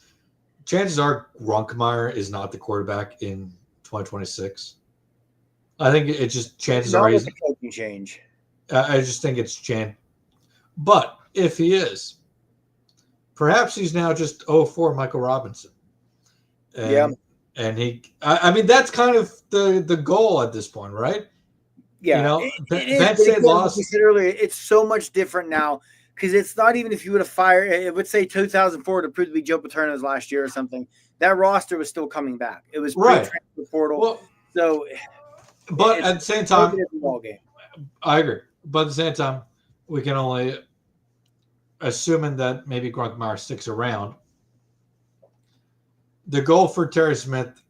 chances are Grunkemeyer is not the quarterback in 2026. I think it just chances are he's a coaching change. I just think it's chance. But if he is, perhaps he's now just 0-4 Michael Robinson. And I mean, that's kind of the goal at this point, right? Yeah, Penn State lost. We said earlier, it's so much different now because it's not even if you would have fired, it would say 2004 to prove to be Joe Paterno's last year or something. That roster was still coming back. It was pre-transfer portal. Well, so, but at the same time, I agree. But at the same time, we can only, assuming that maybe Grunkemeyer sticks around, the goal for Terry Smith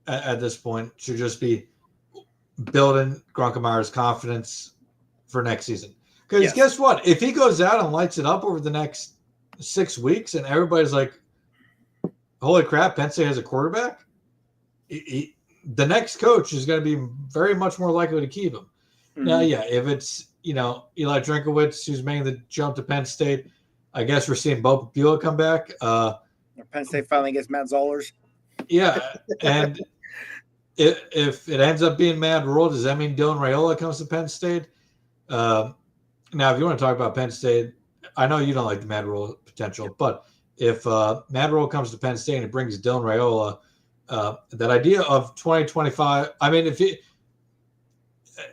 at this point should just be building Grunkemeyer's confidence for next season. Because guess what? If he goes out and lights it up over the next 6 weeks and everybody's like, holy crap, Penn State has a quarterback, the next coach is going to be very much more likely to keep him. Mm-hmm. Now, if it's, Eli Drinkowitz who's making the jump to Penn State, I guess we're seeing Bo Beulah come back. Penn State finally gets Matt Zollers. Yeah, and if it ends up being Matt Rule, does that mean Dylan Raiola comes to Penn State? Now, if you want to talk about Penn State, I know you don't like the Matt Rule potential, but if Matt Rule comes to Penn State and it brings Dylan Raiola, that idea of 2025, I mean,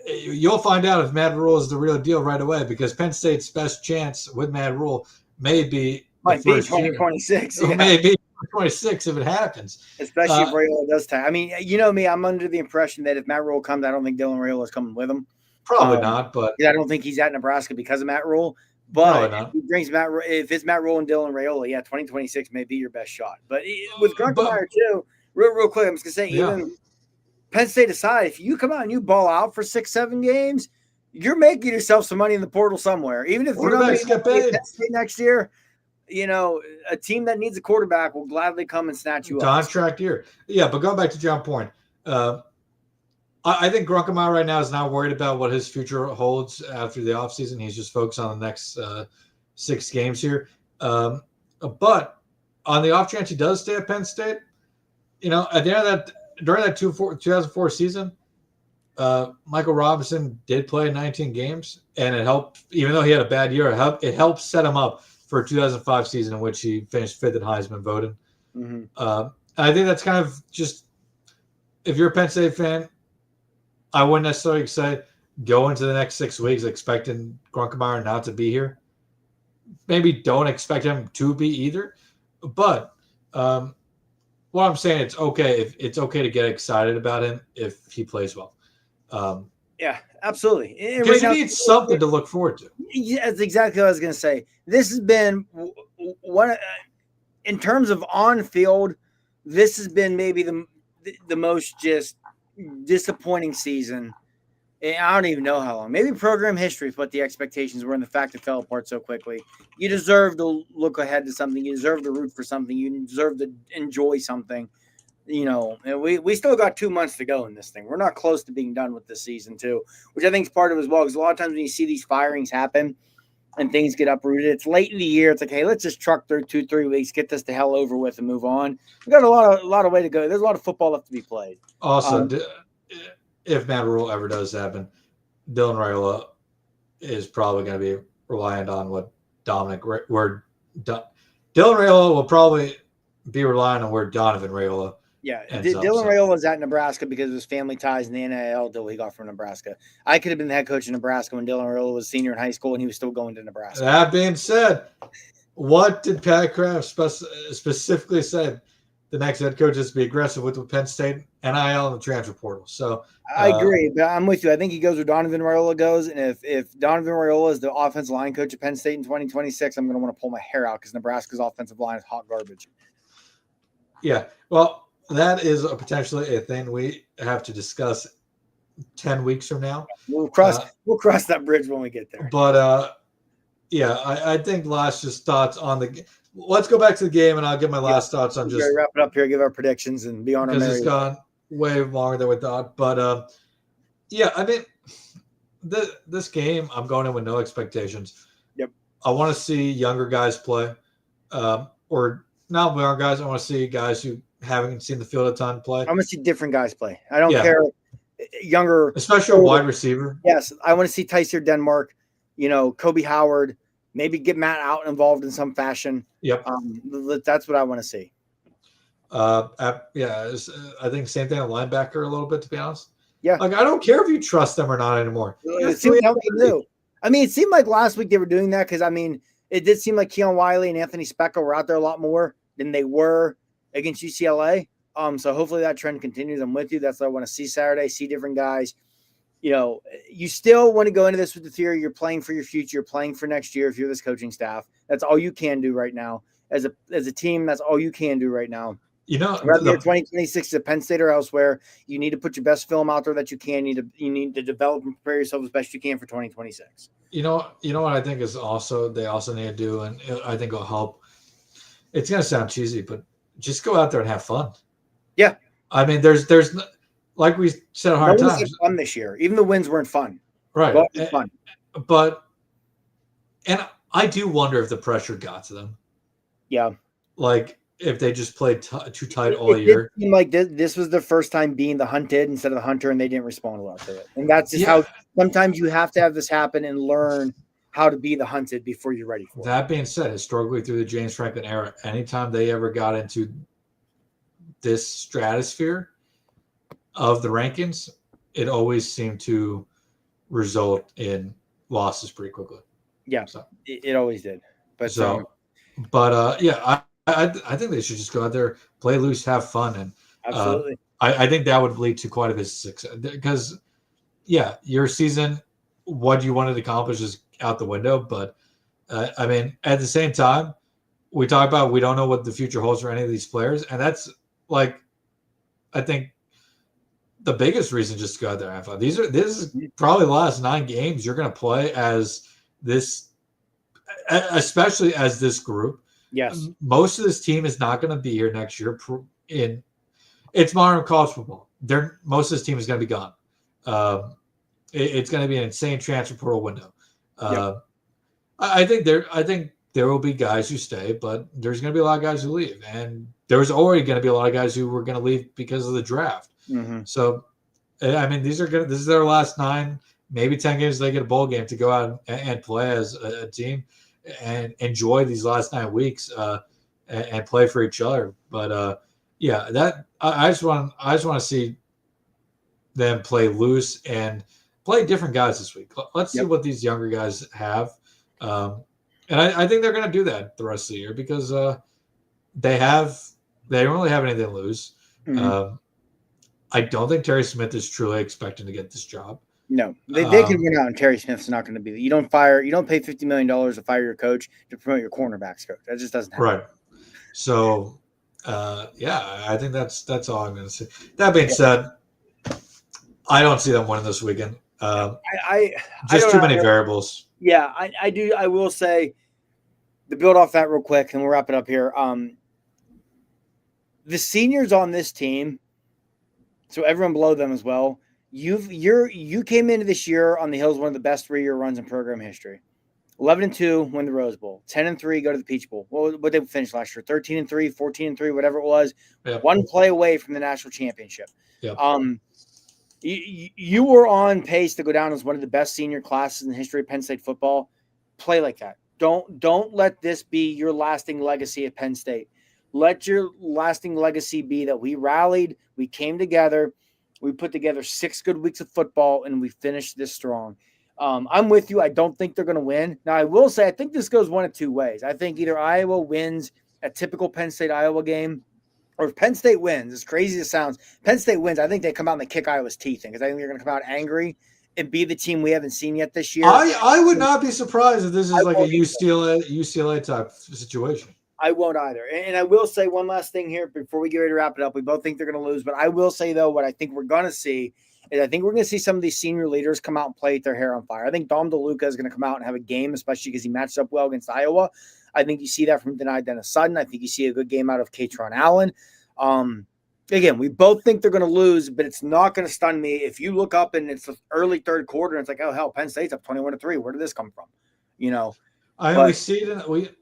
you'll find out if Matt Rule is the real deal right away because Penn State's best chance with Matt Rule might be 2026. Yeah. Maybe 26 if it happens. Especially if Raiola does time. I mean, you know me, I'm under the impression that if Matt Rule comes, I don't think Dylan Raiola is coming with him. Probably not, but I don't think he's at Nebraska because of Matt Rule. But if he brings if it's Matt Rule and Dylan Raiola, 2026 may be your best shot. But with Grunkemeyer too, real quick, I'm just gonna say, even Penn State aside, if you come out and you ball out for 6-7 games, you're making yourself some money in the portal somewhere. Even if you're not making Penn State next year, a team that needs a quarterback will gladly come and snatch you up. Contract year. Yeah, but going back to John Point, I think Grunkemeyer right now is not worried about what his future holds after the offseason. He's just focused on the next 6 games here. But on the off chance he does stay at Penn State, at the end of that, during that 2004 season, Michael Robinson did play 19 games, and it helped, even though he had a bad year, it helped set him up for a 2005 season in which he finished 5th at Heisman voting. Mm-hmm. I think that's kind of just, if you're a Penn State fan, I wouldn't necessarily say go into the next 6 weeks expecting Grunkemeyer not to be here. Maybe don't expect him to be either. But what I'm saying, it's okay if it's okay to get excited about him if he plays well. Yeah, absolutely. Because you need something to look forward to. Yeah, that's exactly what I was going to say. This has been one in terms of on field. This has been maybe the most just disappointing season. I don't even know how long. Maybe program history is what the expectations were, and the fact it fell apart so quickly. You deserve to look ahead to something. You deserve to root for something. You deserve to enjoy something. And we still got 2 months to go in this thing. We're not close to being done with this season too, which I think is part of it as well. Because a lot of times when you see these firings happen and things get uprooted, it's late in the year. It's like, hey, let's just truck through 2-3 weeks, get this the hell over with, and move on. We got a lot of way to go. There's a lot of football left to be played. Also, if Matt Rule ever does happen, Dylan Raiola is probably going to be reliant on what Dylan Raiola will probably be relying on where Donovan Raiola. Yeah, Dylan Raiola was at Nebraska because of his family ties and the NIL deal he got from Nebraska. I could have been the head coach of Nebraska when Dylan Raiola was a senior in high school and he was still going to Nebraska. That being said, what did Pat Kraft specifically say? The next head coach is to be aggressive with Penn State, NIL, and the transfer portal. So I agree, but I'm with you. I think he goes where Donovan Raiola goes, and if Donovan Raiola is the offensive line coach at Penn State in 2026, I'm going to want to pull my hair out because Nebraska's offensive line is hot garbage. Yeah, well, that is potentially a thing we have to discuss 10 weeks from now. We'll cross that bridge when we get there. But yeah, I think last just thoughts on the. Let's go back to the game, and I'll give my last thoughts on just wrap it up here, give our predictions, and be on our merry way. Because it's gone way longer than we thought. But yeah, I mean, this game, I'm going in with no expectations. Yep. I want to see younger guys play, or not younger guys. I want to see guys who haven't seen the field a ton play. I want to see different guys play. I don't care. Younger, especially a wide receiver. Yes, I want to see Tyser Denmark. Kobe Howard. Maybe get Matt out involved in some fashion. Yep. That's what I want to see. Yeah, I think same thing at linebacker a little bit, to be honest. Yeah. Like, I don't care if you trust them or not anymore. It seemed like it seemed like last week they were doing that because, it did seem like Keon Wiley and Anthony Speckel were out there a lot more than they were against UCLA. So hopefully that trend continues. I'm with you. That's what I want to see Saturday, see different guys. You still want to go into this with the theory you're playing for your future, you're playing for next year if you're this coaching staff. That's all you can do right now. As a team, that's all you can do right now. Whether you're 2026 at Penn State or elsewhere, you need to put your best film out there that you can. You need to develop and prepare yourself as best you can for 2026. You know what I think is they also need to do, and I think it'll help. It's going to sound cheesy, but just go out there and have fun. Yeah. I mean, there's like we said a hard times. Fun this year. Even the wins weren't fun. Right. Fun. And I do wonder if the pressure got to them. Yeah. Like if they just played too tight all year. It seemed like this was the first time being the hunted instead of the hunter, and they didn't respond well to it. And that's just how sometimes you have to have this happen and learn how to be the hunted before you're ready for it. That being said, historically through the James Franklin era, anytime they ever got into this stratosphere of the rankings, it always seemed to result in losses pretty quickly. Yeah, so it always did. But yeah, I think they should just go out there, play loose, have fun, and absolutely. I think that would lead to quite a bit of success because, yeah, your season, what you wanted to accomplish is out the window. But I mean, at the same time, we talk about we don't know what the future holds for any of these players, and that's like, I think, the biggest reason just to go out there and have fun. This is probably the last 9 games you're going to play as this, especially as this group. Yes. Most of this team is not going to be here next year. It's modern college football. Most of this team is going to be gone. It's going to be an insane transfer portal window. I think there will be guys who stay, but there's going to be a lot of guys who leave, and there was already going to be a lot of guys who were going to leave because of the draft. Mm-hmm. So, I mean, this is their last 9, maybe 10 games. They get a bowl game to go out and play as a team and enjoy these last 9 weeks and play for each other. But yeah, that I just want to see them play loose and play different guys this week. Let's see what these younger guys have, and I think they're going to do that the rest of the year because they have They don't really have anything to lose. Mm-hmm. I don't think Terry Smith is truly expecting to get this job. No, they can win out, and Terry Smith's not going to be. You don't pay $50 million to fire your coach to promote your cornerbacks coach. That just doesn't happen. Right. So, I think that's all I'm going to say. That being said, I don't see them winning this weekend. Just too many variables. Yeah, I do. I will say, to build off that real quick, and we'll wrap it up here. The seniors on this team, so everyone below them as well. You came into this year on the Hills, one of the best 3-year runs in program history. 11-2, win the Rose Bowl. 10-3, go to the Peach Bowl. What they finished last year? 13-3, 14-3, whatever it was. Yep. One play away from the national championship. Yep. You were on pace to go down as one of the best senior classes in the history of Penn State football. Play like that. Don't let this be your lasting legacy at Penn State. Let your lasting legacy be that we rallied, we came together, we put together 6 good weeks of football, and we finished this strong. I'm with you. I don't think they're going to win. Now, I will say I think this goes one of two ways. I think either Iowa wins a typical Penn State-Iowa game, or if Penn State wins, as crazy as it sounds, Penn State wins, I think they come out and they kick Iowa's teeth in because I think they're going to come out angry and be the team we haven't seen yet this year. I would not be surprised if this is like a UCLA type situation. I won't either. And I will say one last thing here before we get ready to wrap it up. We both think they're going to lose, but I will say, though, what I think we're going to see is I think we're going to see some of these senior leaders come out and play with their hair on fire. I think Dom DeLuca is going to come out and have a game, especially because he matched up well against Iowa. I think you see that from Denai Dennis Sutton. I think you see a good game out of Katron Allen. Again, we both think they're going to lose, but it's not going to stun me. If you look up and it's the early third quarter, and it's like, oh, hell, Penn State's up 21-3. Where did this come from? We see it.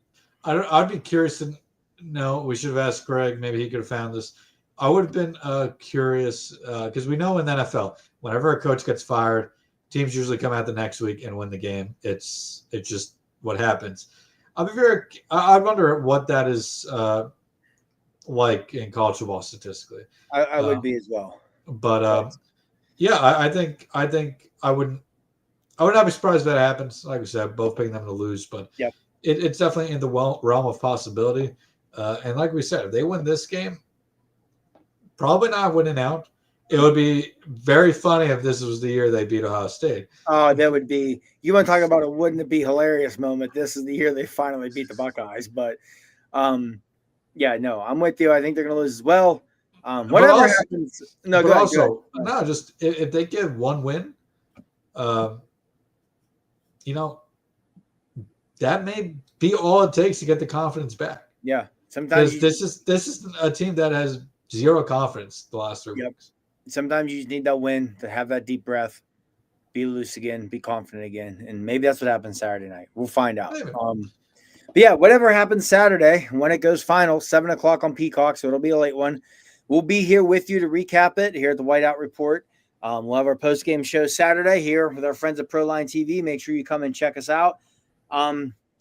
I'd be curious to know. We should have asked Greg. Maybe he could have found this. I would have been curious because we know in the NFL, whenever a coach gets fired, teams usually come out the next week and win the game. It's just what happens. I wonder what that is like in college football statistically. I would be as well. But I think I wouldn't not be surprised if that happens. Like we said, both picking them to lose, but yep. It's definitely in the realm of possibility. And like we said, if they win this game, probably not winning out. It would be very funny if this was the year they beat Ohio State. Oh, that would be – you want to talk about a wouldn't it be hilarious moment. This is the year they finally beat the Buckeyes. But, I'm with you. I think they're going to lose as well. Whatever happens – no, go ahead. Just if they get one win, that may be all it takes to get the confidence back. Yeah. Sometimes this is a team that has zero confidence the last 3 weeks. Sometimes you just need that win to have that deep breath, be loose again, be confident again. And maybe that's what happens Saturday night. We'll find out. But whatever happens Saturday, when it goes final, 7:00 on Peacock, so it'll be a late one. We'll be here with you to recap it here at the Whiteout Report. We'll have our post-game show Saturday here with our friends at Proline TV. Make sure you come and check us out.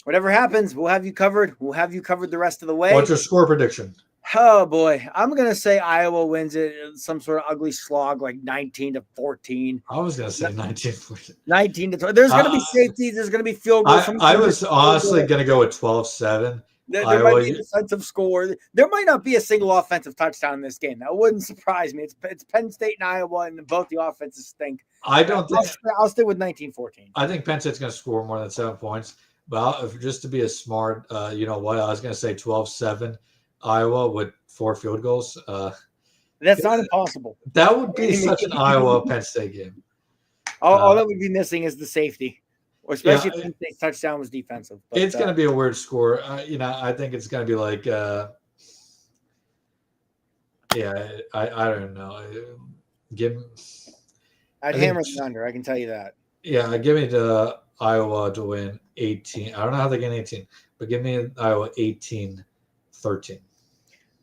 Whatever happens, we'll have you covered. We'll have you covered the rest of the way. What's your score prediction? Oh, boy. I'm going to say Iowa wins it some sort of ugly slog, like 19-14. I was going to say 19-14. 19-20. There's going to be safeties. There's going to be field goals. I was honestly going to go with 12-7. There might be a defensive score. There might not be a single offensive touchdown in this game. That wouldn't surprise me. It's Penn State and Iowa, and both the offenses stink. I'll stay with 19-14. I think Penn State's going to score more than 7 points. But just to be a smart, I was going to say 12-7 Iowa with 4 field goals. That's not impossible. That would be such an Iowa Penn State game. All that would be missing is the safety. Especially if Penn State's touchdown was defensive. But, it's going to be a weird score. I think it's going to be like, I don't know. I'd hammer the under. I can tell you that. Yeah, give me the Iowa to win 18. I don't know how they get 18, but give me Iowa 18-13.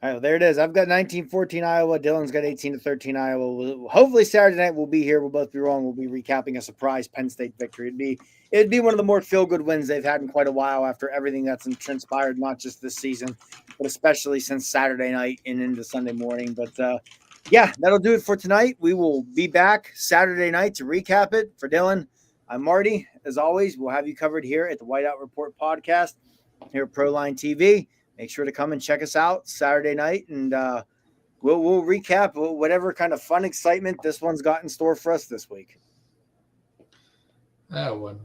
All right, there it is. I've got 19-14 Iowa. Dylan's got 18-13 Iowa. Hopefully Saturday night we'll be here. We'll both be wrong. We'll be recapping a surprise Penn State victory. It'd be one of the more feel-good wins they've had in quite a while after everything that's transpired, not just this season, but especially since Saturday night and into Sunday morning. But, that'll do it for tonight. We will be back Saturday night to recap it. For Dylan, I'm Marty. As always, we'll have you covered here at the Whiteout Report podcast here at Proline TV. make sure to come and check us out Saturday night, and we'll recap whatever kind of fun excitement this one's got in store for us this week. That one.